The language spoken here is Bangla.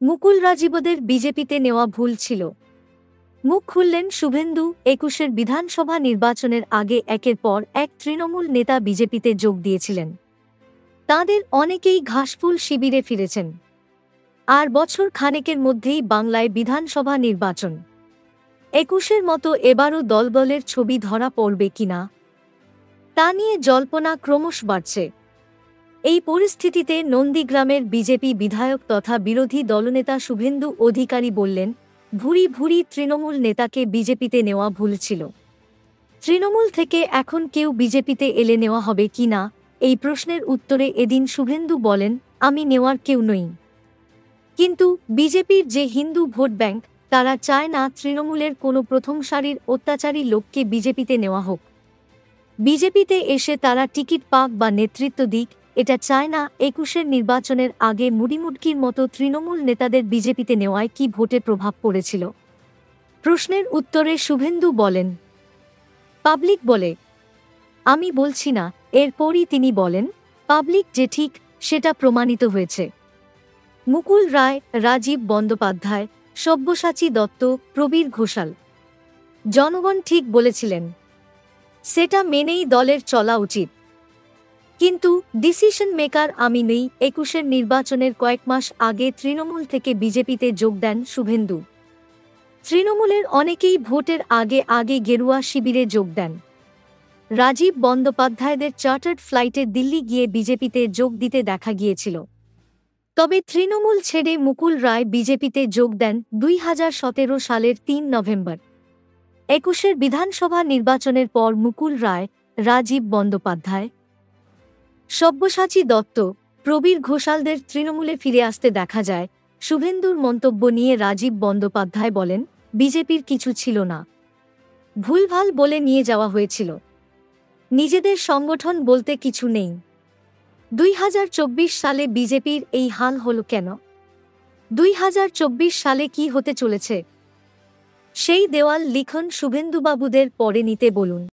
মুকুল রাজীবদের বিজেপিতে নেওয়া ভুল ছিল। মুখ খুললেন শুভেন্দু। ২১-এর বিধানসভা নির্বাচনের আগে একের পর এক তৃণমূল নেতা বিজেপিতে যোগ দিয়েছিলেন। তাঁদের অনেকেই ঘাসফুল শিবিরে ফিরেছেন। আর বছর খানেকের মধ্যেই বাংলায় বিধানসভা নির্বাচন। ২১-এর মতো এবারও দলবলের ছবি ধরা পড়বে কিনা তা নিয়ে জল্পনা ক্রমশ বাড়ছে। এই পরিস্থিতিতে নন্দীগ্রামের বিজেপি বিধায়ক তথা বিরোধী দলনেতা শুভেন্দু অধিকারী বললেন, ভুরি ভুরি তৃণমূল নেতাকে বিজেপিতে নেওয়া ভুল ছিল। তৃণমূল থেকে এখন কেউ বিজেপিতে এলে নেওয়া হবে কি না, এই প্রশ্নের উত্তরে এদিন শুভেন্দু বলেন, আমি নেওয়ার কেউ নই। কিন্তু বিজেপির যে হিন্দু ভোট ব্যাংক, তারা চায় না তৃণমূলের কোনো প্রথম সারির অত্যাচারী লোককে বিজেপিতে নেওয়া হোক। বিজেপিতে এসে তারা টিকিট পাক বা নেতৃত্ব দিক, এটা চায় না। ২১-এর নির্বাচনের আগে মুড়িমুটকির মতো তৃণমূল নেতাদের বিজেপিতে নেওয়ায় কি ভোটে প্রভাব পড়েছিল? প্রশ্নের উত্তরে শুভেন্দু বলেন, পাবলিক বলে, আমি বলছি না। এরপরই তিনি বলেন, পাবলিক যে ঠিক, সেটা প্রমাণিত হয়েছে। মুকুল রায়, রাজীব বন্দ্যোপাধ্যায়, সব্যসাচী দত্ত, প্রবীর ঘোষাল, জনগণ ঠিক বলেছিলেন। সেটা মেনেই দলের চলা উচিত। কিন্তু ডিসিশন মেকার আমি নেই। ২১-এর নির্বাচনের কয়েক মাস আগে তৃণমূল থেকে বিজেপিতে যোগ দেন শুভেন্দু। তৃণমূলের অনেকেই ভোটের আগে আগে গেরুয়া শিবিরে যোগ দেন। রাজীব বন্দ্যোপাধ্যায়দের চার্টার্ড ফ্লাইটে দিল্লি গিয়ে বিজেপিতে যোগ দিতে দেখা গিয়েছিল। তবে তৃণমূল ছেড়ে মুকুল রায় বিজেপিতে যোগ দেন ২০১৭ সালের ৩ নভেম্বর। ২১-এর বিধানসভা নির্বাচনের পর মুকুল রায়, রাজীব বন্দ্যোপাধ্যায়, সব্যসাচী দত্ত, প্রবীর ঘোষালদের তৃণমূলে ফিরে আসতে দেখা যায়। শুভেন্দুর মন্তব্য নিয়ে রাজীব বন্দ্যোপাধ্যায় বলেন, বিজেপির কিছু ছিল না, ভুলভাল বলে নিয়ে যাওয়া হয়েছিল। নিজেদের সংগঠন বলতে কিছু নেই। ২০২৪ সালে বিজেপির এই হাল হল কেন? ২০২৪ সালে কি হতে চলেছে? সেই দেওয়াল লিখন শুভেন্দুবাবুদের পরে নিতে বলুন।